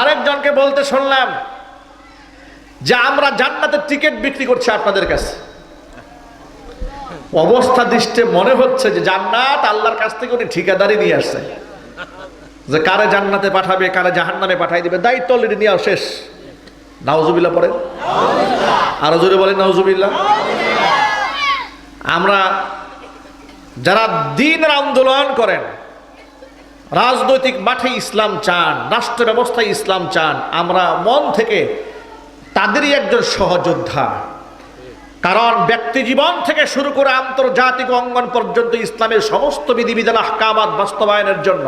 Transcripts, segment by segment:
আরেকজনকে বলতে শুনলাম যে আমরা জান্নাতের টিকিট বিক্রি করছি আপনাদের কাছে। অবস্থা দৃষ্টে মনে হচ্ছে যে জান্নাত আল্লাহর কাছ থেকে উনি ঠিকাদারি নিয়ে আসছে, যে কারে জান্নাতে পাঠাবে কারে জাহান্নামে পাঠাই দিবে দায়িত্ব অলরেডি নেওয়া শেষ। নাউজুবিল্লাহ পড়েন, আরো জোরে বলেন নাউজুবিল্লাহ। আমরা যারা দ্বীনের আন্দোলন করেন, রাজনৈতিক মাঠে ইসলাম চান, রাষ্ট্র ব্যবস্থায় ইসলাম চান, আমরা মন থেকে তাদেরই একজন সহযোদ্ধা। কারণ ব্যক্তি জীবন থেকে শুরু করে আন্তর্জাতিক অঙ্গন পর্যন্ত ইসলামের সমস্ত বিধিবিধান আহকামাত বাস্তবায়নের জন্য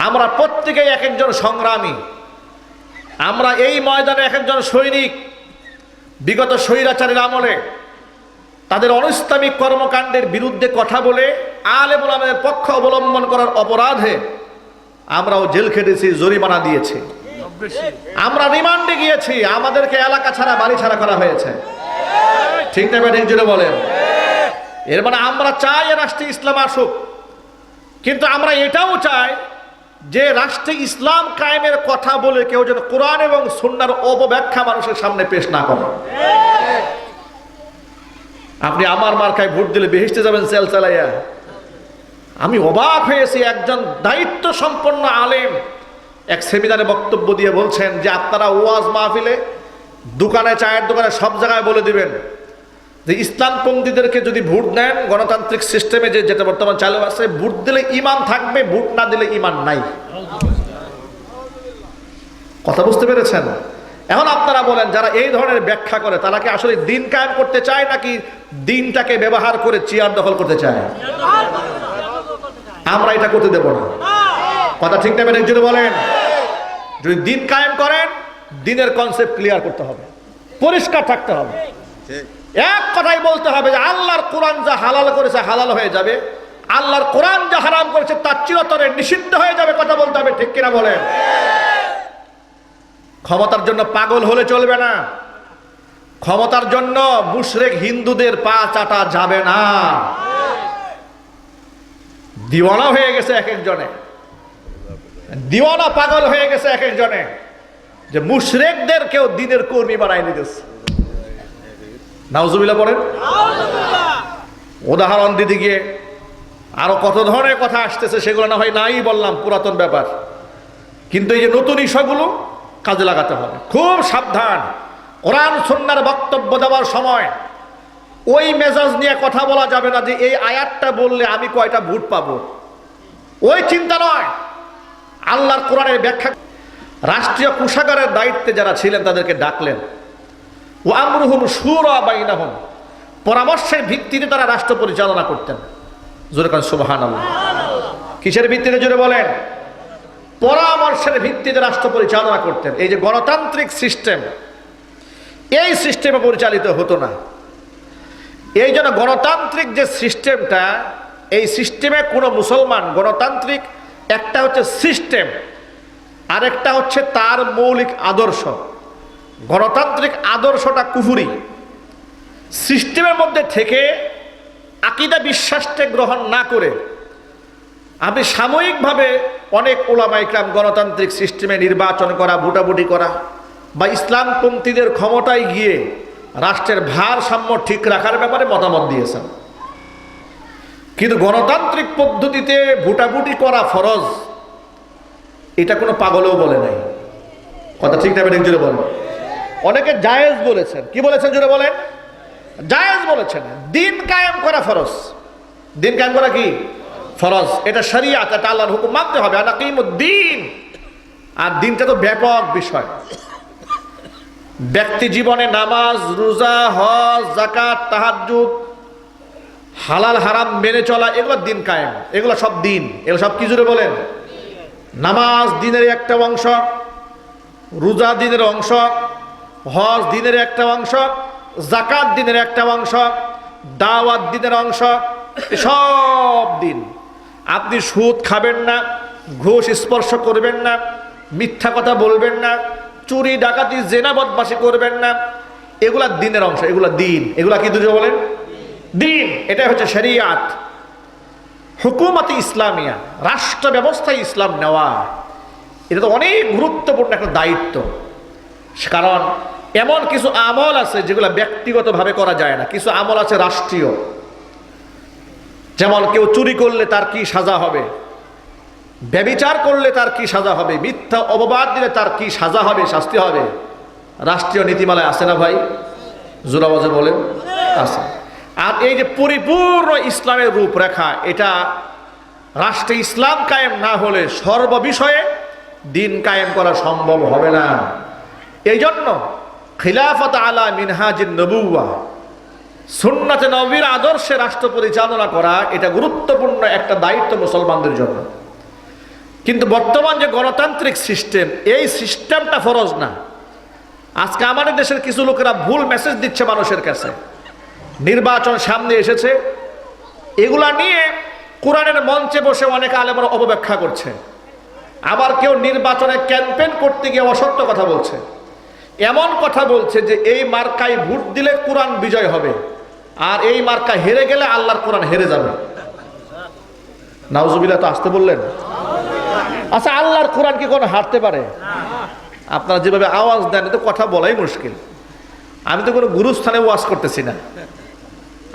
আমরা প্রত্যেকেই এক একজন সংগ্রামী। আমরা এই ময়দানে এক একজন সৈনিক। বিগত স্বৈরাচারের আমলে তাদের অনিসলামিক কর্মকাণ্ডের বিরুদ্ধে কথা বলে আলেম ওলামাদের পক্ষ অবলম্বন করার অপরাধে আমরাও জেল খেটেছি, জরিমানা দিয়েছি, আমরা রিমান্ডে গিয়েছি, আমাদেরকে এলাকা ছাড়া বাড়ি ছাড়া করা হয়েছে। ঠিক না ঠিক জুড়ে বলেন? এর মানে আমরা চাই রাষ্ট্রে ইসলাম আসুক, কিন্তু আমরা এটাও চাই যে রাষ্ট্রে ইসলাম কায়েমের কথা বলে কেউ যেন কোরআন এবং সুন্নাহর অপব্যাখ্যা মানুষের সামনে পেশ না করে। আপনি আমার মার্কায় ভোট দিলে বেহেশতে যাবেন সেল চালাইয়া। আমি অবাক হয়েছি, একজন দায়িত্ব সম্পন্ন আলেম এক সেমিনারে বক্তব্য দিয়ে বলছেন যে আপনারা ওয়াজ মাহফিলে, দোকানে, চায়ের দোকানে, সব জায়গায় বলে দিবেন যে ইসলামপন্থীদেরকে যদি ভোট নেন, গণতান্ত্রিক সিস্টেমে যেটা বর্তমান চালু আছে, ভোট দিলে ঈমান থাকবে, ভোট না দিলে ঈমান নাই। কথা বুঝতে পেরেছেন? এখন আপনারা বলেন, যারা এই ধরনের ব্যাখ্যা করে তারা কি আসলে দিন কায়েম করতে চায় নাকি দিনটাকে ব্যবহার করে চেয়ার দখল করতে চায়? আমরা এটা করতে দেব না। কথা ঠিক না একজন বলেন? যদি দিন কায়েম করেন, দিনের কনসেপ্ট ক্লিয়ার করতে হবে, পরিষ্কার থাকতে হবে। এক কথাই বলতে হবে যে আল্লাহর কোরআন যা হালাল করেছে হালাল হয়ে যাবে, আল্লাহর কোরআন যা হারাম করেছে তার চিরতরে নিষিদ্ধ হয়ে যাবে। কথা বলতে হবে, ঠিক কিনা বলেন? ক্ষমতার জন্য পাগল হলে চলবে না। ক্ষমতার জন্য মুশরিক হিন্দুদের পা চাটা যাবে না। দিওয়ানা হয়ে গেছে এক একজনে, দিওয়ানা পাগল হয়ে গেছে এক একজনে, যে মুশরিকদের কেউ দ্বীনের কর্মী বানাই নিতেছে। নাউজুবিল্লাহ পড়েন। উদাহরণ দিতে গিয়ে আরো কত ধরনের কথা আসতেছে, সেগুলো না হয় নাই বললাম, পুরাতন ব্যাপার। কিন্তু এই যে নতুন ইস্যুগুলো কাজে লাগাতে হবে। খুব সাবধান। কোরআন সুন্নাহর বক্তব্য দেওয়ার সময় ওই মেজাজ নিয়ে কথা বলা যাবে না যে এই আয়াতটা বললে আমি কয়টা ভোট পাবো, ওই চিন্তা নয়। আল্লাহর কোরআনের ব্যাখ্যা। রাষ্ট্রীয় কোষাগারের দায়িত্বে যারা ছিলেন তাদেরকে ডাকলেন, ও আমরুহুম শুরা বাইনাহুম, পরামর্শের ভিত্তিতে তারা রাষ্ট্র পরিচালনা করতেন। জোরে কান সুবহানাল্লাহ। কিসের ভিত্তিতে জোরে বলেন? পরামর্শের ভিত্তিতে রাষ্ট্র পরিচালনা করতেন। এই যে গণতান্ত্রিক সিস্টেম, এই সিস্টেমে পরিচালিত হতো না। এই জন্য গণতান্ত্রিক যে সিস্টেমটা, এই সিস্টেমে কোনো মুসলমান, গণতান্ত্রিক একটা হচ্ছে সিস্টেম, আরেকটা হচ্ছে তার মৌলিক আদর্শ। গণতান্ত্রিক আদর্শটা কুফরি। সিস্টেমের মধ্যে থেকে আকীদা বিশ্বাসকে গ্রহণ না করে আপনি সাময়িকভাবে অনেক ওলামা ইকরাম গণতান্ত্রিক সিস্টেমে নির্বাচন করা, ভোটাভুটি করা বা ইসলামপন্থীদের ক্ষমতায় গিয়ে রাষ্ট্রের ভারসাম্য ঠিক রাখার ব্যাপারে মতামত দিয়েছেন। কিন্তু গণতান্ত্রিক পদ্ধতিতে ভোটাভুটি করা ফরজ, এটা কোনো পাগলেও বলে নাই। কথা ঠিক না জুড়ে বলেন? অনেকে জায়েজ বলেছেন। কি বলেছেন জুড়ে বলেন? জায়েজ বলেছেন। দিন কায়েম করা ফরজ। দিন কায়েম করা কি ফরজ? এটা শরিয়াত, এটা আল্লাহর হুকুম, মানতে হবে। আনাকিমুদ্দিন। আর দিনটা তো ব্যাপক বিষয়। ব্যক্তি জীবনে নামাজ, রোজা, হজ, যাকাত, তাহাজ্জুদ, হালাল হারাম মেনে চলা, এগুলো দিন কায়েম। এগুলো সব দিন। এগুলো সব কি জুড়ে বলেন? নামাজ দিনের একটা অংশ, রোজা দিনের অংশ, হজ দিনের একটা অংশ, যাকাত দিনের একটা অংশ, দাওয়াত দিনের অংশ, সব দিন। আপনি সুদ খাবেন না, ঘুষ স্পর্শ করবেন না, মিথ্যা কথা বলবেন না, চুরি ডাকাতি জেনা বদমাশি করবেন না, এগুলা দিনের অংশ। এগুলা দিন। এগুলা কি দুটো বলেন? দিন। এটাই হচ্ছে শরিয়াত, হুকুমতে ইসলামিয়া, রাষ্ট্র ব্যবস্থায় ইসলাম নেওয়া। এটা তো অনেক গুরুত্বপূর্ণ একটা দায়িত্ব। কারণ এমন কিছু আমল আছে যেগুলো ব্যক্তিগতভাবে করা যায় না, কিছু আমল আছে রাষ্ট্রীয়। যেমন কেউ চুরি করলে তার কি সাজা হবে, ব্যভিচার করলে তার কি সাজা হবে, মিথ্যা অপবাদ দিলে তার কি সাজা হবে, শাস্তি হবে, রাষ্ট্রীয় নীতিমালায় আছে না ভাই? জোরাবাজে বলেন আছে। আর এই যে পরিপূর্ণ ইসলামের রূপরেখা, এটা রাষ্ট্রে ইসলাম কায়েম না হলে সর্ববিষয়ে দিন কায়েম করা সম্ভব হবে না। এই জন্য খিলাফত আলা মিনহাজিন নবুওয়া, সুন্নাতে নবীর আদর্শে রাষ্ট্র পরিচালনা করা, এটা গুরুত্বপূর্ণ একটা দায়িত্ব মুসলমানদের জন্য। কিন্তু বর্তমান যে গণতান্ত্রিক সিস্টেম, এই সিস্টেমটা ফরজ না। আজকে আমাদের দেশের কিছু লোকেরা ভুল মেসেজ দিচ্ছে মানুষের কাছে। নির্বাচন সামনে এসেছে, এগুলা নিয়ে কোরআনের মঞ্চে বসে অনেক আলেমরা অপব্যাখ্যা করছে। আবার কেউ নির্বাচনে ক্যাম্পেইন করতে গিয়ে অসত্য কথা বলছে, এমন কথা বলছে যে এই মার্কায় ভোট দিলে কোরআন বিজয় হবে, আর এই মার্কা হেরে গেলে আল্লাহর কোরআন হেরে যাবে। নাউজুবিল্লাহ, তো আসতে বললেন। আচ্ছা, আল্লাহর কোরআন কি কোনো হারতে পারে? আপনারা যেভাবে আওয়াজ দেন, তো কথা বলাই মুশকিল। আমি তো কোনো গুরুস্থানে ওয়াজ করতেছি না,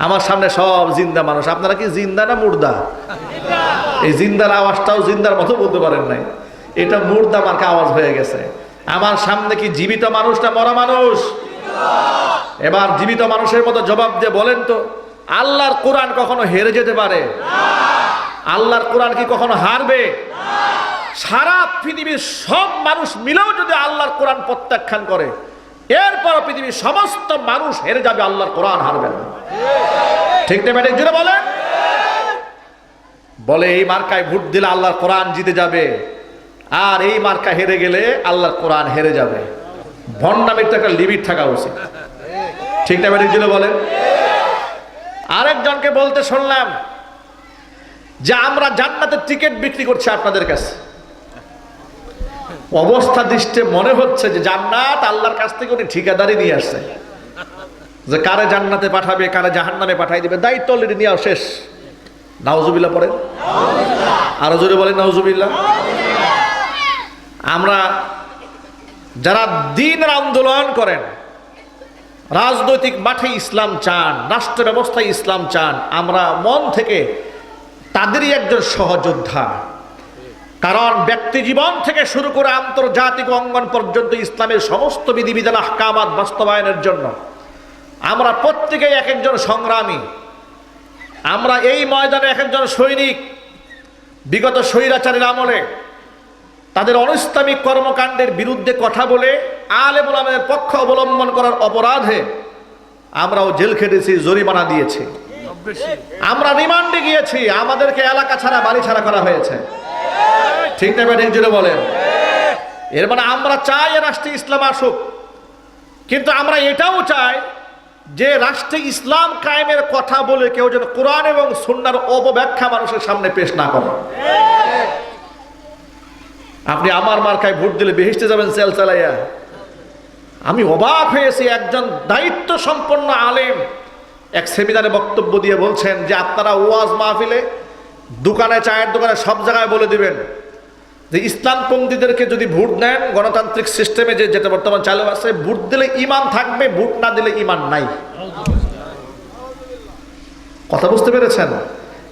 আমার সামনে সব জিন্দা মানুষ। আপনারা কি জিন্দা না মুর্দা? এই জিন্দার আওয়াজটাও জিন্দার মতো বলতে পারেন নাই, এটা মুর্দা মার্কা আওয়াজ হয়ে গেছে। আমার সামনে কি জীবিত মানুষ না মরা মানুষ? এবার জীবিত মানুষের মতো জবাব দিয়ে বলেন তো, আল্লাহর কোরআন কখনো হেরে যেতে পারে? আল্লাহর কোরআন কি কখনো হারবে? সারা পৃথিবীর সব মানুষ মিলেও যদি আল্লাহর কোরআন প্রত্যাখ্যান করে, এরপর পৃথিবীর সমস্ত মানুষ হেরে যাবে, আল্লাহর কোরআন হারবে না। ঠিক না ম্যাডাম? জুড়ে বলেন। বলে এই মার্কায় ভোট দিলে আল্লাহর কোরআন জিতে যাবে, আর এই মার্কা হেরে গেলে আল্লাহর কোরআন হেরে যাবে। ভণ্ডামির তো একটা লিমিট থাকা উচিত। ঠিক না ম্যাডাম? জুড়ে বলেন। আরেকজনকে বলতে শুনলাম যে আমরা জান্নাতের টিকিট বিক্রি করছি আপনাদের কাছে। অবস্থা দৃষ্টে মনে হচ্ছে যে জান্নাত আল্লাহর কাছ থেকে উনি ঠিকাদারি নিয়ে আসছে, যে কারে জান্নাতে পাঠাবে, কারে জাহান্নামে পাঠাই দিবে, দায়িত্ব অলরেডি নেওয়া শেষ। নাউজুবিল্লাহ পড়েন, আরো জোরে বলেন নাউজুবিল্লাহ। আমরা যারা দ্বীনের আন্দোলন করেন, রাজনৈতিক মাঠে ইসলাম চান, রাষ্ট্র ব্যবস্থায় ইসলাম চান, আমরা মন থেকে তাদেরই একজন সহযোদ্ধা। কারণ ব্যক্তি জীবন থেকে শুরু করে আন্তর্জাতিক অঙ্গন পর্যন্ত ইসলামের সমস্ত বিধিবিধান আহকামাত বাস্তবায়নের জন্য আমরা প্রত্যেকেই এক একজন সংগ্রামী। আমরা এই ময়দানে এক একজন সৈনিক। বিগত স্বৈরাচারের আমলে তাদের অনিসলামিক কর্মকাণ্ডের বিরুদ্ধে কথা বলে আলেম ওলামাদের পক্ষ অবলম্বন করার অপরাধে আমরাও জেল খেটেছি, জরিমানা দিয়েছি, আমরা রিমান্ডে গিয়েছি, আমাদেরকে এলাকা ছাড়া বাড়ি ছাড়া করা হয়েছে। ঠিক না ব্যাটিং? জুড়ে বলেন। এর মানে আমরা চাই রাষ্ট্রে ইসলাম আসুক, কিন্তু আমরা এটাও চাই যে রাষ্ট্রে ইসলাম কায়েমের কথা বলে কেউ যেন কোরআন এবং সুন্নাহর অপব্যাখ্যা মানুষের সামনে পেশ না করে। আপনি আমার মার্কায় ভোট দিলে বেহেশতে যাবেন সেল চালাইয়া। আমি অবাক হয়েছি, একজন দায়িত্ব সম্পন্ন আলেম এক সেমিনারে বক্তব্য দিয়ে বলছেন যে আপনারা ওয়াজ মাহফিলে, দোকানে, চায়ের দোকানে, সব জায়গায় বলে দিবেন যে ইসলামপন্থীদেরকে যদি ভোট নেন, গণতান্ত্রিক সিস্টেমে যেটা বর্তমান চালু আছে, ভোট দিলে ঈমান থাকবে, ভোট না দিলে ঈমান নাই। কথা বুঝতে পেরেছেন?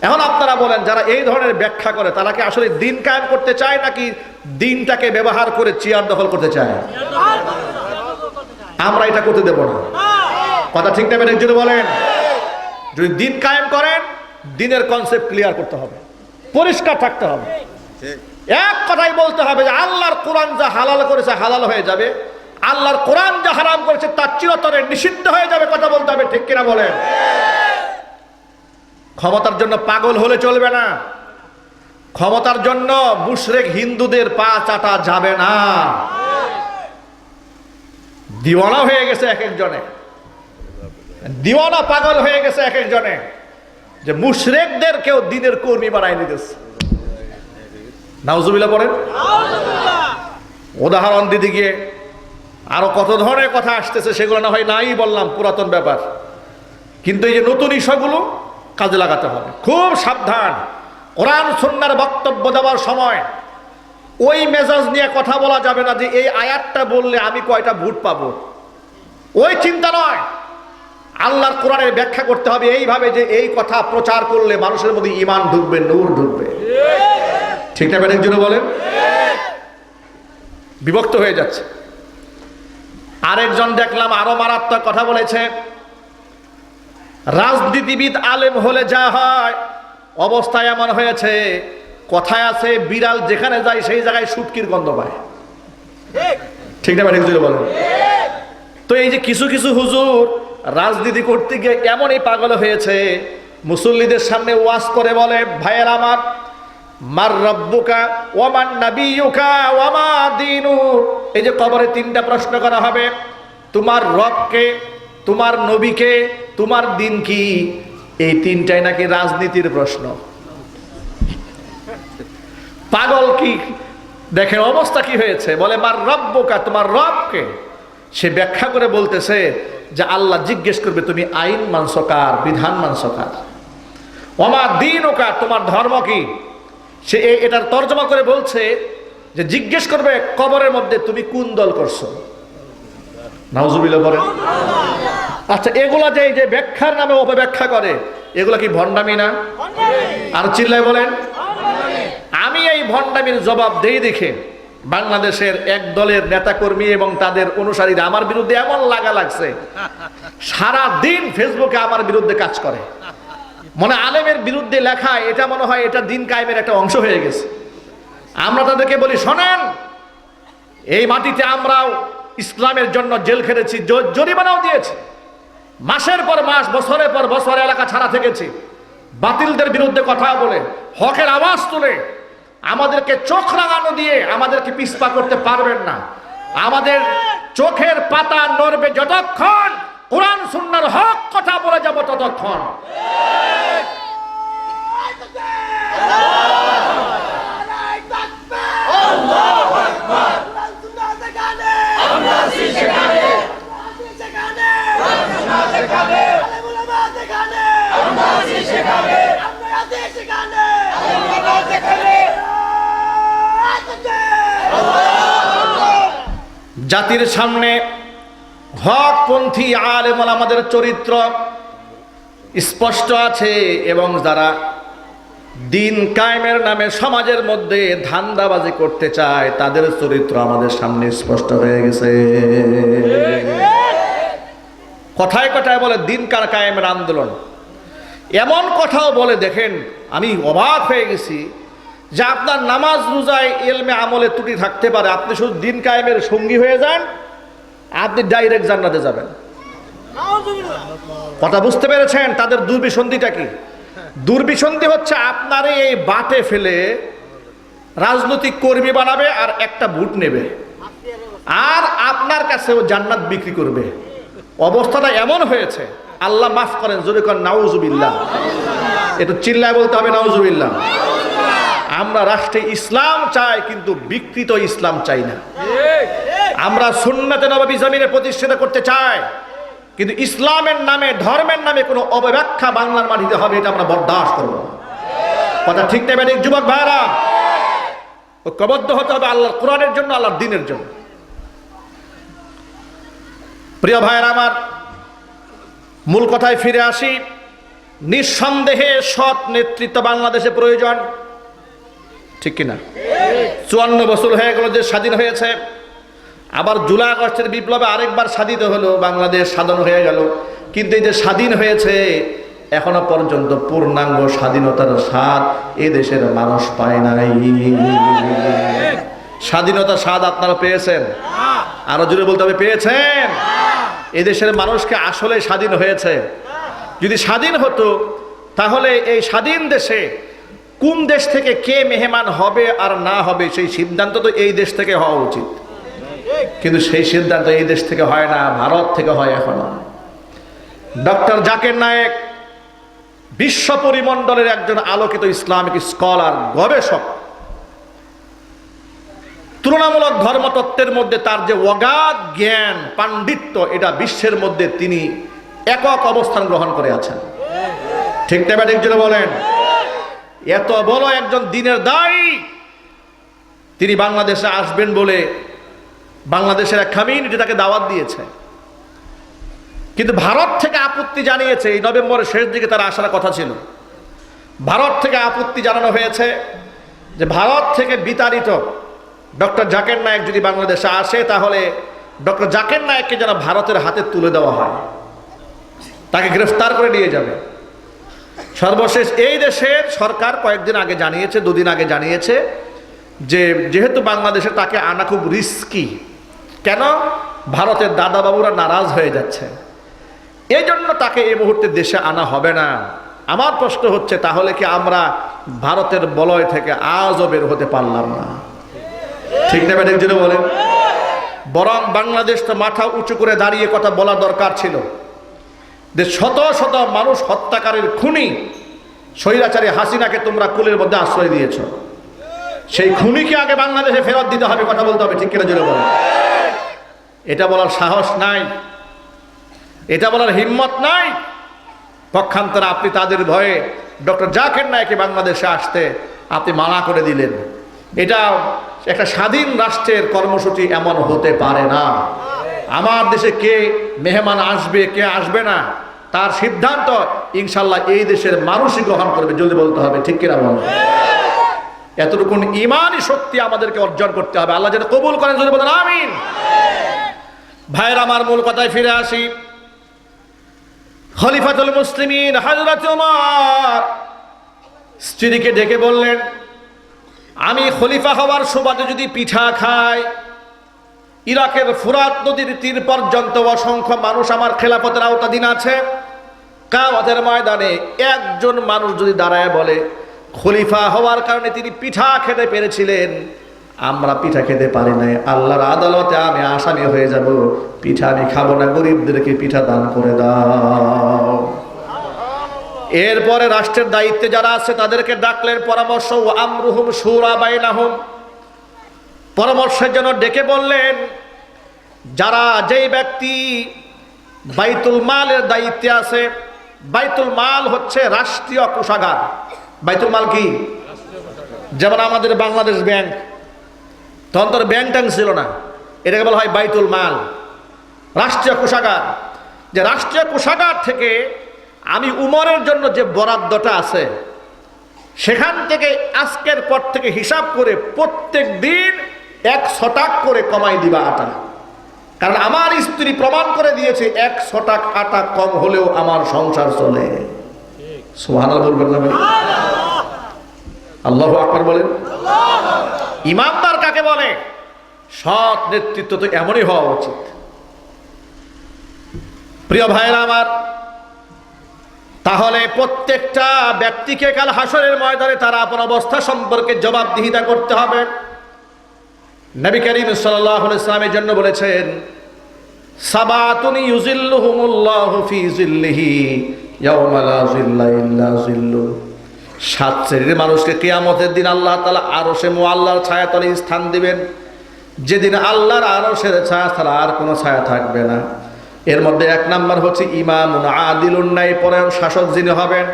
এখন আপনারা বলেন, যারা এই ধরনের ব্যাখ্যা করে তারা কি আসলে দিন কায়েম করতে চায়, নাকি দিনটাকে ব্যবহার করে চেয়ার দখল করতে চায়? আমরা এটা করতে দেব না। কথা ঠিক না? একজন বলেন, যদি দিন কায়েম করেন, দিনের কনসেপ্ট ক্লিয়ার করতে হবে, পরিষ্কার থাকতে হবে। এক কথাই বলতে হবে যে আল্লাহর কোরআন যা হালাল করেছে হালাল হয়ে যাবে, আল্লাহর কোরআন যা হারাম করেছে তার চিরতরে নিষিদ্ধ হয়ে যাবে। কথা বলতে হবে। ঠিক কিনা বলেন? ক্ষমতার জন্য পাগল হলে চলবে না। ক্ষমতার জন্য মুশরিক হিন্দুদের পা চাটা যাবে না। দিওয়ানা হয়ে গেছে এক একজনে, দিওয়ানা পাগল হয়ে গেছে এক একজনে, যে মুশরিকদের কেউ দ্বীনের কর্মী বানাই নিতেছে। নাউজুবিল্লাহ পড়েন। উদাহরণ দিতে গিয়ে আরো কত ধরনের কথা আসতেছে, সেগুলো না হয় নাই বললাম, পুরাতন ব্যাপার। কিন্তু এই যে নতুন ইস্যুগুলো কাজে লাগাতে হবে। খুব সাবধান। কোরআন সুন্নাহর বক্তব্য দেওয়ার সময় ওই মেজাজ নিয়ে কথা বলা যাবে না যে এই আয়াতটা বললে আমি কয়টা ভোট পাবো, ওই চিন্তা নয়। আল্লাহর কোরআনের ব্যাখ্যা করতে হবে এইভাবে যে এই কথা প্রচার করলে মানুষের মধ্যে ঈমান ঢুকবে, নূর ঢুকবে। ঠিক না? একজন বলেন। বিভক্ত হয়ে যাচ্ছে। আরেকজন দেখলাম আরো মারাত্মক কথা বলেছে, রাজনীতিবিদ আলেম হলে যা হয় অবস্থা এমন হয়েছে, কথায় আছে বিড়াল যেখানে যায় সেই জায়গায় শুটকির গন্ধ পায়। ঠিক না? একজন বলেন। তো এই যে কিছু কিছু হুজুর রাজনীতি করতে গিয়ে এমনই পাগল হয়েছে, মুসল্লিদের সামনে ওয়াজ করে বলে, ভাইয়ের আমার, মার রব্বুকা ওয়া মান নাবিয়ুকা ওয়া মা দীনু। এই যে কবরে তিনটা প্রশ্ন করা হবে, তোমার রবকে, তোমার নবীকে, তোমার দিন কি। এই তিনটাই নাকি রাজনীতির প্রশ্ন। পাগল কি দেখেন অবস্থা কি হয়েছে। বলে মার রব্বুকা, তোমার রবকে। সে ব্যাখ্যা করে বলতেছে যে আল্লাহ জিজ্ঞেস করবে তুমি আইন মানছো কার, বিধান মানছো কার। ওমা দীনুকা, তোমার ধর্ম কি। সে এটার তর্জমা করে বলছে যে জিজ্ঞেস করবে কবরের মধ্যে তুমি কোন দল করছো। নাউজুবিল্লাহ বলেন। আচ্ছা, এগুলা যে ব্যাখ্যার নামে অপব্যাখ্যা করে, এগুলা কি ভণ্ডামি না? আর চিল্লায় বলেন। আমি এই ভণ্ডামির জবাব দেই দেখে বাংলাদেশের এক দলের নেতাকর্মী এবং তাদের অনুসারীরা আমার বিরুদ্ধে এমন লাগা লাগছে, সারা দিন ফেসবুকে আমার বিরুদ্ধে কাজ করে। মনে আলেমের বিরুদ্ধে লেখা, এটা মনে হয় এটা দিন কায়েমের একটা অংশ হয়ে গেছে। আমরা তাদেরকে বলি, শোনেন, এই মাটিতে আমরাও ইসলামের জন্য জেল খেটেছি, জরিমানাও দিয়েছি, মাসের পর মাস, বছরের পর বছর এলাকা ছাড়া থেকেছি, বাতিলদের বিরুদ্ধে কথা বলে, হকের আওয়াজ তুলে। আমাদেরকে চোখ রাঙানো দিয়ে আমাদেরকে পিছপা করতে পারবেন না। আমাদের চোখের পাতা নড়বে যতক্ষণ কোরআন সুন্নাহর হক কথা বলে যাব ততক্ষণ। জাতির সামনে হকপন্থী আলেম ওলামাদের চরিত্র স্পষ্ট আছে, এবং যারা দিন কায়েমের নামে সমাজের মধ্যে ধান্দাবাজি করতে চায় তাদের চরিত্র আমাদের সামনে স্পষ্ট হয়ে গেছে। কথায় কথায় বলে দিন কায়েমের আন্দোলন, এমন কথাও বলে দেখেন আমি অবাক হয়ে গেছি যে আপনার নামাজ রোজায় ইলমে আমলে ত্রুটি থাকতে পারে, আপনি শুধু দিন কায়েমের সঙ্গী হয়ে যান, আপনি ডাইরেক্ট জান্নাতে যাবেন। কথা বুঝতে পেরেছেন? তাদের দুর্বিসন্ধিটা কি? দুর্বিসন্ধি হচ্ছে আপনারে এই বাটে ফেলে রাজনৈতিক কর্মী বানাবে আর একটা ভোট নেবে, আর আপনার কাছে ও জান্নাত বিক্রি করবে। অবস্থাটা এমন হয়েছে, আল্লাহ মাফ করেন, জোরে করেন নাউজুবিল্লাহ। একটু চিল্লায় বলতে হবে নাউজুবিল্লাহ। আমরা রাষ্ট্রে ইসলাম চাই, কিন্তু বিকৃত ইসলাম চাই না। আমরা সুন্নাতে নববী জমিনে প্রতিষ্ঠিত করতে চাই, কিন্তু ইসলামের নামে, ধর্মের নামে কোনো অপব্যাখ্যা বাংলার মাটিতে হবে, এটা আমরা বরদাস্ত করব না। কথা ঠিক নেবেন যুবক ভাইরা? ঐক্যবদ্ধ হতে হবে আল্লাহর কোরআনের জন্য, আল্লাহর দ্বীনের জন্য। প্রিয় ভাইরা আমার, মূল কথায় ফিরে আসি। নিঃসন্দেহে সৎ নেতৃত্ব বাংলাদেশে প্রয়োজন, ঠিক কিনা? 54 বছর হয়ে গেল যে স্বাধীন হয়েছে, আবার জুলাই আগস্টের বিপ্লবে আরেকবার স্বাধীন হলো, বাংলাদেশ স্বাধীন হয়ে গেল। কিন্তু এই যে স্বাধীন হয়েছে, এখনো পর্যন্ত পূর্ণাঙ্গ স্বাধীনতার স্বাদ এ দেশের মানুষ পায় নাই। স্বাধীনতার স্বাদ আপনারা পেয়েছেন? আরো জোরে বলতে হবে, পেয়েছেন? এদেশের মানুষকে আসলে স্বাধীন হয়েছে? যদি স্বাধীন হতো তাহলে এই স্বাধীন দেশে কোন দেশ থেকে কে মেহমান হবে আর না হবে সেই সিদ্ধান্ত তো এই দেশ থেকে হওয়া উচিত, কিন্তু সেই সিদ্ধান্ত এই দেশ থেকে হয় না, ভারত থেকে হয়। এখনো ডক্টর জাকির নায়েক বিশ্ব পরিমণ্ডলের একজন আলোকিত ইসলামিক স্কলার, গবেষক, তুলনামূলক ধর্মতত্ত্বের মধ্যে তার যে অগাধ জ্ঞান, পাণ্ডিত্য, এটা বিশ্বের মধ্যে তিনি একক অবস্থান গ্রহণ করে আছেন। ঠিক না? একজন বলেন, এত বড় একজন দ্বীনের দায়ী, তিনি বাংলাদেশে আসবেন বলে বাংলাদেশের এক কমিউনিটি তাকে দাওয়াত দিয়েছে, কিন্তু ভারত থেকে আপত্তি জানিয়েছে। এই নভেম্বরের শেষ দিকে তার আসার কথা ছিল। ভারত থেকে আপত্তি জানানো হয়েছে যে ভারত থেকে বিতাড়িত ডক্টর জাকির নায়েক যদি বাংলাদেশে আসে তাহলে ডক্টর জাকির নায়েককে যেন ভারতের হাতে তুলে দেওয়া হয়, তাকে গ্রেফতার করে নিয়ে যাবে। সর্বশেষ এই দেশের সরকার কয়েকদিন আগে জানিয়েছে, দুদিন আগে জানিয়েছে যে যেহেতু বাংলাদেশে তাকে আনা খুব রিস্কি, কেন ভারতের দাদা বাবুরা নারাজ হয়ে যাচ্ছে, এই জন্য তাকে এই মুহূর্তে দেশে আনা হবে না। আমার প্রশ্ন হচ্ছে, তাহলে কি আমরা ভারতের বলয় থেকে আজও বের হতে পারলাম না? ঠিক না ম্যাডাম, যিনি বলেন, বরং বাংলাদেশ তো মাথা উঁচু করে দাঁড়িয়ে কথা বলা দরকার ছিল যে শত শত মানুষ হত্যাকারীর খুনি স্বৈরাচারী হাসিনাকে তোমরা কুলের মধ্যে আশ্রয় দিয়েছ, সেই খুনিকে আগে বাংলাদেশে ফেরত দিতে হবে, কথা বলতে হবে। ঠিক কিনা জোরে বলেন? এটা বলার সাহস নাই, এটা বলার হিম্মত নাই। পক্ষান্তরে আপনি তাদের ভয়ে ডক্টর জাকির নায়েককে বাংলাদেশে আসতে আপনি মানা করে দিলেন। এটা একটা স্বাধীন রাষ্ট্রের কর্মসূচি এমন হতে পারে না। আমার দেশে কে মেহমান আসবে কে আসবে না তার সিদ্ধান্ত ইনশাল্লাহ এই দেশের মানুষই গ্রহণ করবে, যদি বলতে হবে। ঠিক কিনা বলেন? এতটুকু ইমানই শক্তি আমাদেরকে অর্জন করতে হবে। আল্লাহ যেন কবুল করেন, যদি বলেন আমিন। ভাইয়ের আমার মূল কথায় ফিরে আসি। খলিফাতুল মুসলিমিন হযরত ওমর স্ত্রীকে ডেকে বললেন, আমি খলিফা হওয়ার সুবাদে যদি পিঠা খাই, ইরাকের ফুরাত নদীর তীর পর্যন্ত অসংখ্য মানুষ আমার খেলাফতের আওতাধীন আছে। কিয়ামতের ময়দানে একজন মানুষ যদি দাঁড়ায় বলে খলিফা হওয়ার কারণে তিনি পিঠা খেতে পেরেছিলেন, আমরা পিঠা খেতে পারি নাই, আল্লাহর আদালতে আমি আসামি হয়ে যাব, পিঠা আমি খাবো না, গরিবদেরকে পিঠা দান করে দাও। এরপরে রাষ্ট্রের দায়িত্বে যারা আছে তাদেরকে ডাকলেন, পরামর্শ ও আমরুহুম শুরা বাইনাহুম, পরামর্শের জন্য ডেকে বললেন, যারা যেই ব্যক্তি বাইতুল মালের দায়িত্বে আছে, বাইতুল মাল হচ্ছে রাষ্ট্রীয় কোষাগার। বাইতুল মাল কি? যেমন আমাদের বাংলাদেশ ব্যাংক, তখন তোর ব্যাংক ট্যাঙ্ক ছিল না, এটাকে বলা হয় বাইতুল মাল, রাষ্ট্রীয় কোষাগার। যে রাষ্ট্রীয় কোষাগার থেকে আমি উমরের জন্য যে বরাদ্দটা আছে সেখান থেকে আজকের পর থেকে হিসাব করে প্রত্যেক দিন 100 টাকা করে কমাই দিবা আটা। কারণ আমার স্ত্রী প্রমাণ করে দিয়েছে 100 টাকা আটা কম হলেও আমার সংসার চলে। সুবহানাল্লাহ বলবেন না? আল্লাহু আকবার বলেন। ইমানদার কাকে বলে? সৎ নেতৃত্ব তো এমনই হওয়া উচিত। প্রিয় ভাইরা আমার, তাহলে প্রত্যেকটা ব্যক্তিকে কাল হাসরের ময়দানে তার আপন অবস্থা সম্পর্কে জবাবদিহিতা করতে হবে। নবী করিম সাল্লাল্লাহু আলাইহি ওয়াসাল্লামের জন্য বলেছেন, সাবাতুন ইউজিল্লুহুমুল্লাহু ফি জিল্লিহি ইয়াওমা লা জিল্লা ইল্লা জিল্লু। 7 শ্রেণীর মানুষকে কিয়ামতের দিন আল্লাহ তাআলা আরশে মুআল্লার ছায়াতলে স্থান দিবেন, যেদিন আল্লাহর আরশের ছায়া ছাড়া আর কোনো ছায়া থাকবে না। এর মধ্যে 1 নাম্বার হচ্ছে ইমামুন আদিলুন, ন্যায়পরায়ণ শাসক যিনি হবেন।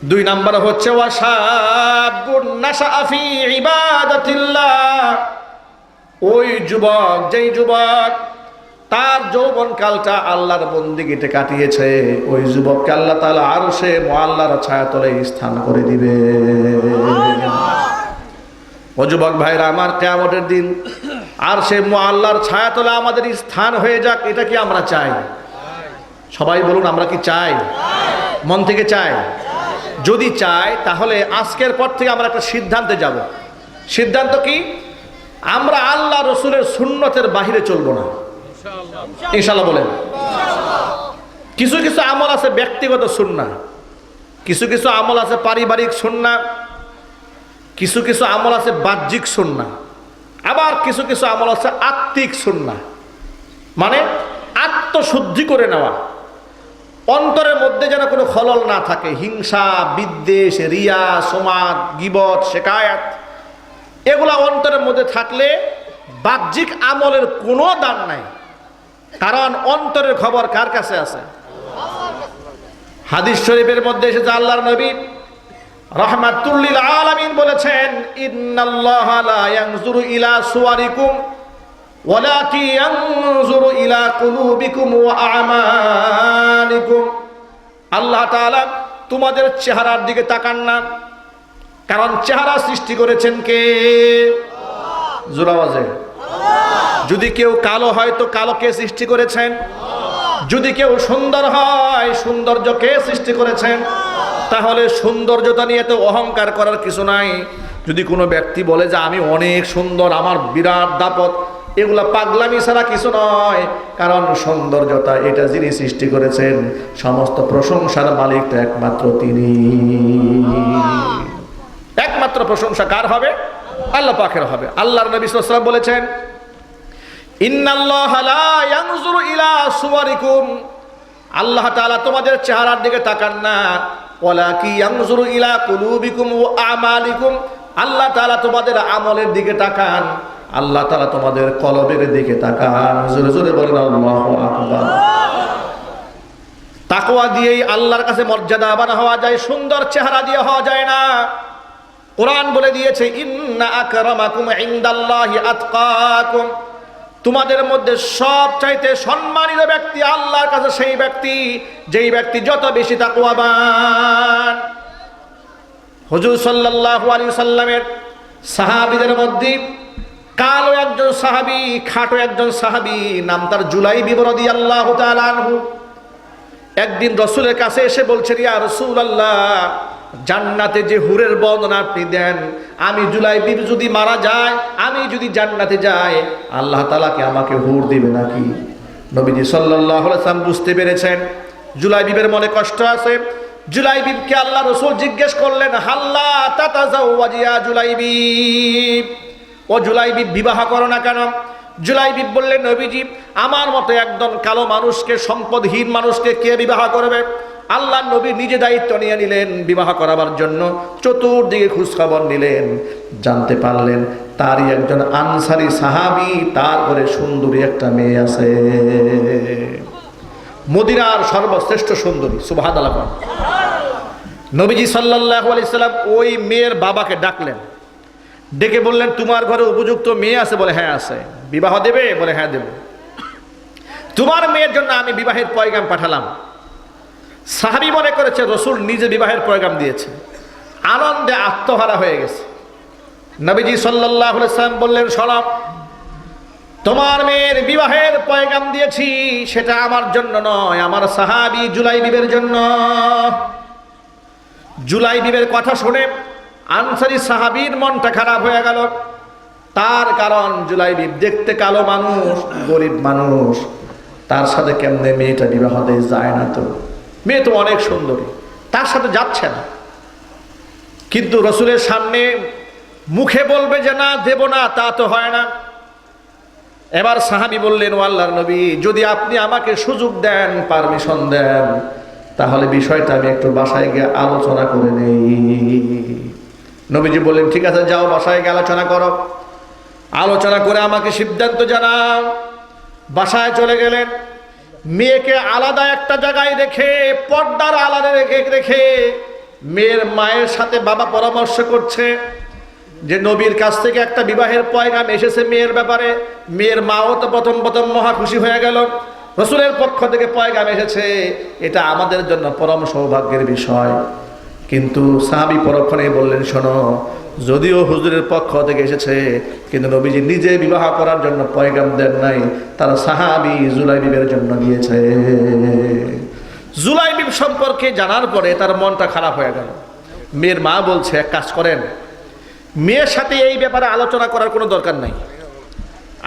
2 নাম্বার হচ্ছে ওয়াশাবুন নাশাআ ফি ইবাদাতিল্লাহ, ওই যুবক যেই যুবক তার যৌবনকালটা আল্লাহর বন্দেগীতে কাটিয়েছে, ওই যুবককে আল্লাহ তাআলা আরশে মুআল্লার ছায়াতলে স্থান করে দিবে। ও যুবক ভাইরা আমার, কিয়ামতের দিন আরশে মুআল্লার ছায়াতলে আমাদের স্থান হয়ে যাক, এটা কি আমরা চাই? সবাই বলুন, আমরা কি চাই? মন থেকে চাই? যদি চাই তাহলে আজকের পর থেকে আমরা একটা সিদ্ধান্তে যাব। সিদ্ধান্ত কি? আমরা আল্লাহ রসুলের সুন্নতের বাহিরে চলবো না, ইনশাআল্লাহ বলেন। কিছু কিছু আমল আছে ব্যক্তিগত সুন্নাহ, কিছু কিছু আমল আছে পারিবারিক সুন্নাহ, কিছু কিছু আমল আছে বাহ্যিক সুন্নাহ, আবার কিছু কিছু আমল আছে আত্মিক সুন্নাহ, মানে আত্মশুদ্ধি করে নেওয়া, অন্তরের মধ্যে যেন কোনো খলল না থাকে। হিংসা, বিদ্বেষ, রিয়া, সুমাত, গীবত, শিকায়াত, এগুলা অন্তরের মধ্যে থাকলে বাহ্যিক আমলের কোনো দাম নাই। কারণ অন্তরের খবর কার কাছে আছে? হাদিস শরীফের মধ্যে এসেছে, আল্লাহর নবী রাহমাতুল লিল আলামিন বলেছেন, ইন্নাল্লাহা লা ইয়ানজুরু ইলা সুওয়ারিকুম ওয়ালাকিন ইয়ানজুরু ইলা কুলুবিকুম ওয়া আমালিকুম। আল্লাহ তাআলা তোমাদের চেহারার দিকে তাকান না, কারণ চেহারা সৃষ্টি করেছেন কে? জোরে আওয়াজে। যদি কেউ কালো হয় তো কালো কে সৃষ্টি করেছেন? যদি কেউ সুন্দর হয়, সৌন্দর্য কে সৃষ্টি করেছেন? তাহলে সৌন্দর্যতা নিয়ে তো অহংকার করার কিছু নাই। যদি কোনো ব্যক্তি বলে যে আমি অনেক সুন্দর, আমার বিরাট দাপট, এগুলা পাগলামি ছাড়া কিছু নয়। কারণ সৌন্দর্যতা এটা যিনি সৃষ্টি করেছেন, সমস্ত প্রশংসার মালিক তো একমাত্র তিনি। একমাত্র প্রশংসা কার হবে? আল্লাহ পাকের হবে। আল্লাহর নবী সাল্লাল্লাহু আলাইহি ওয়াসাল্লাম বলেছেন, ইন্নাল্লাহা লা ইয়ানজুরু ইলা সুওয়ারিকুম, আল্লাহ তাআলা তোমাদের চেহারার দিকে তাকান না, ওয়ালাকিন ইয়ানজুরু ইলা কুলুবিকুম ওয়া আমালিকুম, আল্লাহ তাআলা তোমাদের আমলের দিকে তাকান, আল্লাহ তাআলা তোমাদের কলবের দিকে তাকান। জোরে জোরে বলেন আল্লাহু আকবার। তাকওয়া দিয়েই আল্লাহর কাছে মর্যাদাবান হওয়া যায়, সুন্দর চেহারা দিয়ে হওয়া যায় না। কোরআন বলে দিয়েছে, ইন্না আকরামাকুম ইনদাল্লাহি আতকাকুম, তোমাদের মধ্যে সবচাইতে সম্মানিত ব্যক্তি আল্লাহর কাছে সেই ব্যক্তি যেই ব্যক্তি যত বেশি তাকওয়াবান। হুজুর সাল্লাল্লাহু আলাইহি সাল্লামের সাহাবীদের মধ্যে কালো একজন সাহাবী, খাটো একজন সাহাবী, নাম তার জুলাইবিব রাদিয়াল্লাহু তাআলা আনহু। একদিন রাসূলের কাছে এসে বলছেন, ইয়া রাসূলুল্লাহ, জান্নাতে যে হুরের বর্ণনা আপনি দেন, আমি জুলাইবিব যদি মারা যায়, আমি যদি জান্নাতে যাই, আল্লাহ তাআলা কি আমাকে হুর দিবে নাকি? নবীজি সাল্লাল্লাহু আলাইহি ওয়াসাল্লাম বুঝতে পেরেছেন জুলাইবিবের মনে কষ্ট আছে। জুলাইবিবকে আল্লাহ রাসূল জিজ্ঞেস করলেন, হাল্লা তাতাজাওয়াজিয়া জুলাইবিব, ও জুলাইবিব বিবাহ করো না কেন? জুলাইবিব বললেন, নবীজি, আমার মতো একজন কালো মানুষকে, সম্পদহীন মানুষকে কে বিবাহ করবে? আল্লাহ নবী নিজে দায়িত্ব নিয়ে নিলেন বিবাহ করাবার জন্য। চতুর্দিকে খোঁজখবর নিলেন, জানতে পারলেন তারই একজন আনসারী সাহাবী, তার ঘরে সুন্দরী একটা মেয়ে আছে, মদিনার সর্বশ্রেষ্ঠ সুন্দরী। সুবহানাল্লাহ। নবীজি সাল্লাল্লাহু আলাইহি সাল্লাম ওই মেয়ের বাবাকে ডাকলেন, ডেকে বললেন, তোমার ঘরে উপযুক্ত মেয়ে আছে? বলে হ্যাঁ আছে। বিবাহ দেবে? বলে হ্যাঁ দেব। তোমার মেয়ের জন্য আমি বিবাহের পয়গাম পাঠালাম। সাহাবী মনে করেছে রাসূল নিজে বিবাহের পয়গাম দিয়েছে, আনন্দে আত্মহারা হয়ে গেছে। নবীজি সাল্লাল্লাহু আলাইহি সাল্লাম বললেন, শোনো, তোমার মেয়ের বিবাহের পয়গাম দিয়েছি, সেটা আমার জন্য নয়, আমার সাহাবী জুলাইবিবের জন্য। জুলাইবিবের কথা শুনে আনসারী সাহাবীর মনটা খারাপ হয়ে গেল। তার কারণ জুলাইবিব দেখতে কালো মানুষ, গরিব মানুষ, তার সাথে কেমনে মেয়েটা বিবাহ দিয়ে যায় না? তো মেয়ে তো অনেক সুন্দরী, তার সাথে যাচ্ছে না। কিন্তু রাসূলের সামনে মুখে বলবে যে না দেব না, তা তো হয় না। এবার সাহাবী বললেন, ও আল্লাহর নবী, যদি আপনি আমাকে সুযোগ দেন, পারমিশন দেন, তাহলে বিষয়টা আমি একটু বাসায় গিয়ে আলোচনা করে নেই। নবীজি বললেন, ঠিক আছে, যাও বাসায় গিয়ে আলোচনা করো, আলোচনা করে আমাকে সিদ্ধান্ত জানাও। বাসায় চলে গেলেন। মেয়েকে আলাদা একটা জায়গায় রেখে, পর্দার আলাদা রেখে মেয়ের মায়ের সাথে বাবা পরামর্শ করছে যে নবীর কাছ থেকে একটা বিবাহের পয়গাম এসেছে মেয়ের ব্যাপারে। মেয়ের মাও তো প্রথম মহা খুশি হয়ে গেল, রাসূলের পক্ষ থেকে পয়গাম এসেছে, এটা আমাদের জন্য পরম সৌভাগ্যের বিষয়। কিন্তু সাহাবী পরক্ষণে বললেন, শোনো, যদিও হুজুরের পক্ষ থেকে এসেছে, কিন্তু নবীজি নিজে বিবাহ করার জন্য পয়গাম দেন নাই, তারা সাহাবী জুলাইবিবের জন্য দিয়েছে। জুলাইবিব সম্পর্কে জানার পরে তার মনটা খারাপ হয়ে গেল। মেয়ের মা বলছে, এক কাজ করেন, মেয়ের সাথে এই ব্যাপারে আলোচনা করার কোনো দরকার নাই,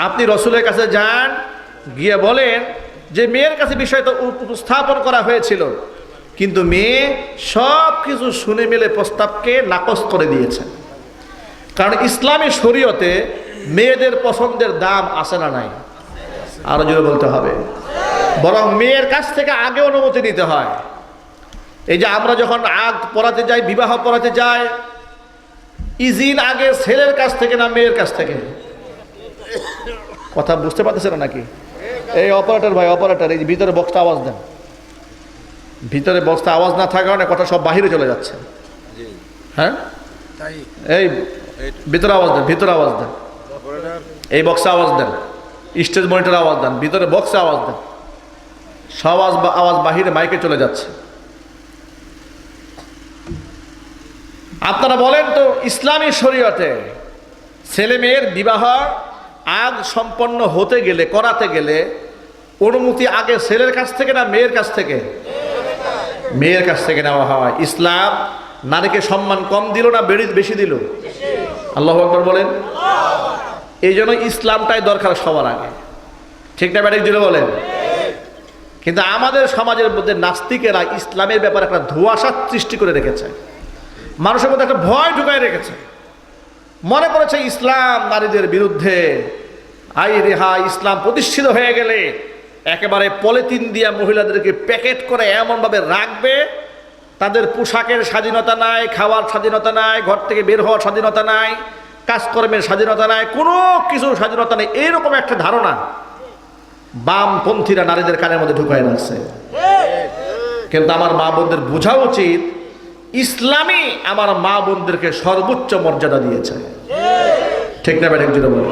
আপনি রাসূলের কাছে যান, গিয়ে বলেন যে মেয়ের কাছে বিষয়টা উপস্থাপন করা হয়েছিল, কিন্তু মেয়ে সব কিছু শুনে মিলে প্রস্তাবকে নাকচ করে দিয়েছে। কারণ ইসলামী শরীয়তে মেয়েদের পছন্দের দাম আছে না নাই? আরো জোরে বলতে হবে। বরং মেয়ের কাছ থেকে আগে অনুমতি নিতে হয়। এই যে আমরা যখন আগ পড়াতে যাই, বিবাহ পড়াতে যাই, ইজিন আগে ছেলের কাছ থেকে না মেয়ের কাছ থেকে? কথা বুঝতে পারতেছেন নাকি? এই অপারেটর ভাই, অপারেটর, এই ভিতরে বক্সটা আওয়াজ দেন। ভিতরে বক্সটা আওয়াজ না থাকার কারণে কথা সব বাহিরে চলে যাচ্ছে। হ্যাঁ, এই ভিতরে আওয়াজ দেন, ভিতরে আওয়াজ দেন, এই বক্সে আওয়াজ দেন, স্টেজ মনিটরে আওয়াজ দেন, ভিতরে বক্সে আওয়াজ দেন, সব আওয়াজ বাহিরে মাইকে চলে যাচ্ছে। আপনারা বলেন তো, ইসলামী শরীয়তে ছেলে মেয়ের বিবাহ আগ সম্পন্ন হতে গেলে, করাতে গেলে অনুমতি আগে ছেলের কাছ থেকে না মেয়ের কাছ থেকে? মেয়ের কাছ থেকে নেওয়া হয়। ইসলাম নারীকে সম্মান কম দিল না বেশি দিল? আল্লাহু আকবার বলেন। এই জন্য ইসলামটাই দরকার সবার আগে, ঠিক না ব্যাটিক দিলে বলেন? কিন্তু আমাদের সমাজের মধ্যে নাস্তিকেরা ইসলামের ব্যাপারে একটা ধোঁয়াশা সৃষ্টি করে রেখেছে, মানুষের মধ্যে একটা ভয় ঢুকায় রেখেছে। মনে করেছে ইসলাম নারীদের বিরুদ্ধে, আই রেহা ইসলাম প্রতিষ্ঠিত হয়ে গেলে একেবারে পলিথিন দিয়ে মহিলাদেরকে প্যাকেট করে এমনভাবে রাখবে, তাদের পোশাকের স্বাধীনতা নাই, খাওয়ার স্বাধীনতা নাই, ঘর থেকে বের হওয়ার স্বাধীনতা নাই, কাজকর্মের স্বাধীনতা নাই, কোনো কিছু স্বাধীনতা নেই, এইরকম একটা ধারণা বামপন্থীরা নারীদের কানের মধ্যে ঢুকায় রাখছে। কিন্তু আমার মা বোনদের বোঝা উচিত, ইসলামই আমার মা বোনদেরকে সর্বোচ্চ মর্যাদা দিয়েছে, ঠিক না ব্যাটিক জুড়ে বলে?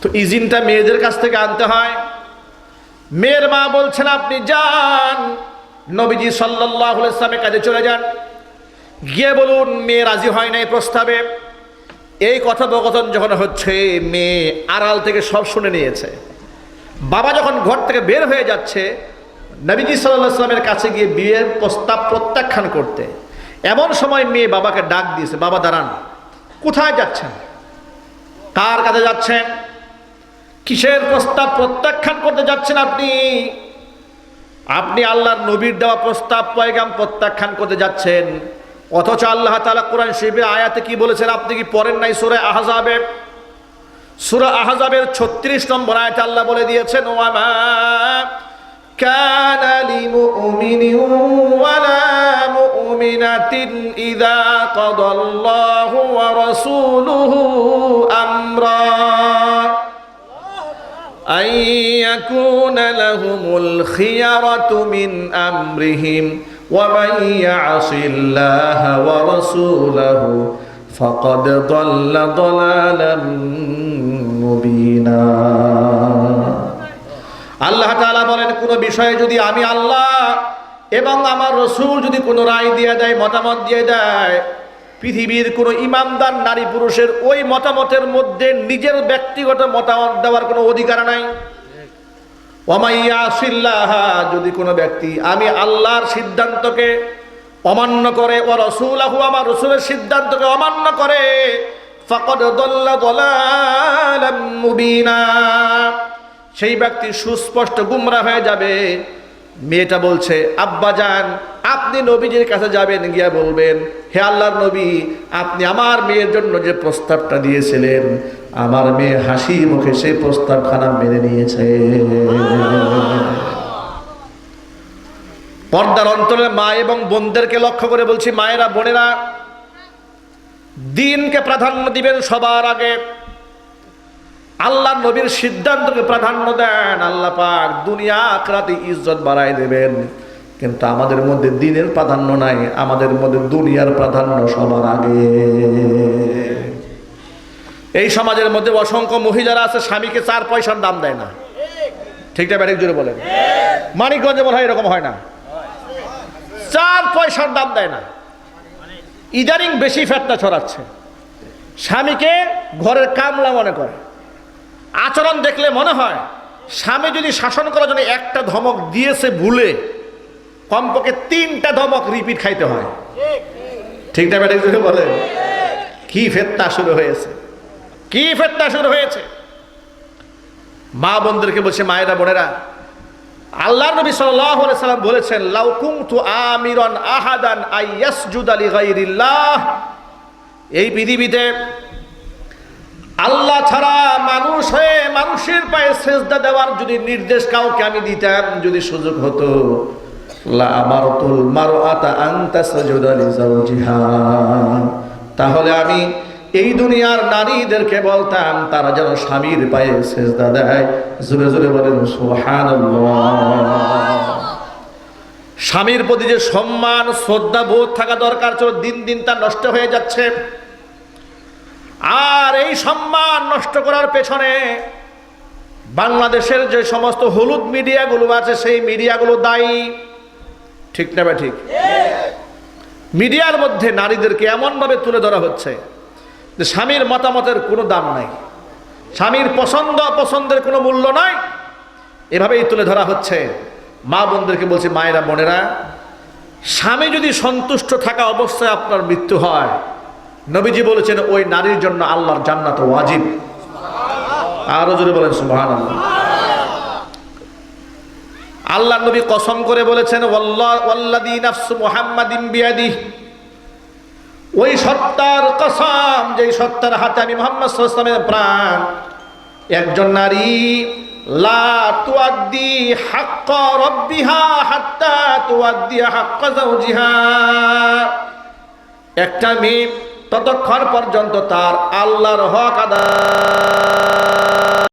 তো ইজিনটা মেয়েদের কাছ থেকে আনতে হয়। মেয়ের মা বলছেন আপনি যান, নবীজি সাল্লাল্লাহু আলাইহি ওয়াসাল্লামের কাছে চলে যান, গিয়ে বলুন মেয়ে রাজি হয় নাই প্রস্তাবে। এই কথোপকথন যখন হচ্ছে, মেয়ে আড়াল থেকে সব শুনে নিয়েছে। বাবা যখন ঘর থেকে বের হয়ে যাচ্ছে, নবীজি সাল্লাল্লাহু আলাইহি ওয়াসাল্লামের কাছে গিয়ে বিয়ের প্রস্তাব প্রত্যাখ্যান করতে, এমন সময় মেয়ে বাবাকে ডাক দিয়েছে, বাবা দাঁড়ান, কোথায় যাচ্ছেন? কার কাছে যাচ্ছেন? কিসের প্রস্তাব প্রত্যাখ্যান করতে যাচ্ছেন আপনি? আপনি আল্লাহর নবীর দেওয়া প্রস্তাব পয়গাম প্রত্যাখ্যান করতে যাচ্ছেন। অথচ আল্লাহ তাআলা কোরআন শরীফের আয়াতে কি বলেছেন আপনি কি পড়েন নাই? সূরা আহজাবে, সূরা আহজাবের 36 নম্বর আয়াতে আল্লাহ বলে দিয়েছেন, ওয়ামা কানা লিমুমিনিন ওয়ালা মুমিনাতিন ইযা কাদাল্লাহু ওয়া রাসূলুহু আমরা أن يكون لهم الخيرة من أمرهم ومن يعص الله ورسوله فقد ضل ضلالا مبينا। আল্লাহ তাআলা বলেন, কোন বিষয়ে যদি আমি আল্লাহ এবং আমার রাসূল যদি কোনো রায় দিয়ে দেয়, মতামত দিয়ে দেয়, পৃথিবীর কোনো ইমানদার নারী পুরুষের ওই মতামতের মধ্যে নিজের ব্যক্তিগত মতামত দেওয়ার কোনো অধিকার নাই। ওয়ামাইয়াসিল্লাহ, যদি কোনো ব্যক্তি আমি আল্লাহর সিদ্ধান্তকে অমান্য করে, ও রাসূলহু আমার রাসূলের সিদ্ধান্তকে অমান্য করে, ফাকাদ দাল্লা দালালাম মুবিনা, সেই ব্যক্তি সুস্পষ্ট গুমরাহ হয়ে যাবে। মেয়েটা বলছে, আব্বা যান আপনি নবীজির কাছে যাবেন, গিয়া বলবেন, হে আল্লাহর নবী, আপনি আমার মেয়ের জন্য যে প্রস্তাবটা দিয়েছিলেন, আমার মেয়ে হাসি মুখে সেই প্রস্তাবখানা মেনে নিয়েছে। পর্দার অন্তরে মা এবং বোনদেরকে লক্ষ্য করে বলছি, মায়েরা বোনেরা, দিনকে প্রাধান্য দিবেন সবার আগে, আল্লাহ নবীর সিদ্ধান্তকে প্রাধান্য দেন, আল্লাহ পাক দুনিয়া আখিরাতে ইজ্জত বাড়ায় দেবেন। কিন্তু আমাদের মধ্যে দিনের প্রাধান্য নাই, আমাদের মধ্যে দুনিয়ার প্রাধান্য সবার আগে। এই সমাজের মধ্যে অসংখ্য মহিলারা আছে, স্বামীকে 4 পয়সার দাম দেয় না, ঠিক না ব্যাটিক জুড়ে বলেন? মানিকগঞ্জে বলা হয় এরকম হয় না, 4 পয়সার দাম দেয় না। ইদানিং বেশি ফেতনা ছড়াচ্ছে, স্বামীকে ঘরের কামলা মনে করে। আচরণ দেখলে মনে হয় স্বামী যদি শাসন করার জন্য একটা ধমক দিয়েছে ভুলে, কমপক্ষে 3টা ধমক রিপিট খাইতে হয়, ঠিক না ব্যাটিক জুড়ে বলেন? কি ফেতনা শুরু হয়েছে, কি ফেতনা শুরু হয়েছে। মা বোনদেরকে বলছে, মায়েরা বোনেরা, আল্লাহর নবী সাল্লাল্লাহু আলাইহি ওয়াসাল্লাম বলেছেন, লাউ কুনতু আমিরান আহাদান আইয়াসজুদা লিগাইরিল্লাহ, এই পৃথিবীতে আল্লাহ ছাড়া মানুষ হয়ে মানুষের পায়ে সেজদা দেওয়ার যদি নির্দেশ কাউকে আমি দিতাম, যদি সুযোগ হতো, লা আমারতুল মারআতা আন তাসজুদা লিজাওজিহা, তাহলে আমি এই দুনিয়ার নারীদেরকে বলতাম তারা যেন স্বামীর পায়ে সেজদা দেয়। জোরে জোরে বলেন সুবহানাল্লাহ। স্বামীর প্রতি যে সম্মান শ্রদ্ধা বোধ থাকা দরকার ছিল দিন দিন তা নষ্ট হয়ে যাচ্ছে। আর এই সম্মান নষ্ট করার পেছনে বাংলাদেশের যে সমস্ত হলুদ মিডিয়াগুলো আছে সেই মিডিয়াগুলো দায়ী। ঠিক না বা ঠিক? মিডিয়ার মধ্যে নারীদেরকে এমনভাবে তুলে ধরা হচ্ছে যে স্বামীর মতামতের কোনো দাম নাই, স্বামীর পছন্দ অপছন্দের কোনো মূল্য নাই, এভাবেই তুলে ধরা হচ্ছে। মা বোনদেরকে বলছি, মায়েরা বোনেরা, স্বামী যদি সন্তুষ্ট থাকা অবস্থায় আপনার মৃত্যু হয়, নবীজি বলেছেন ওই নারীর জন্য আল্লাহর জান্নাত ওয়াজিব। আরো জোরে বলেন সুবহানাল্লাহ। আল্লাহ নবী কসম করে বলেছেন, ওয়াল্লাযী নাফসু মুহাম্মাদিন বিয়াদিহি, ওই সত্তার কসম যেই সত্তার হাতে আমি মুহাম্মদ সাল্লাল্লাহু আলাইহি ওয়াসাল্লামের প্রাণ, একজন নারী লা তুআদ্দি হাক্কা রাব্বিহা হাত্তা তুআদ্দি হাক্কা যাওজিহা, একটা মেয়ে ততক্ষণ পর্যন্ত তার আল্লাহর হক আদায়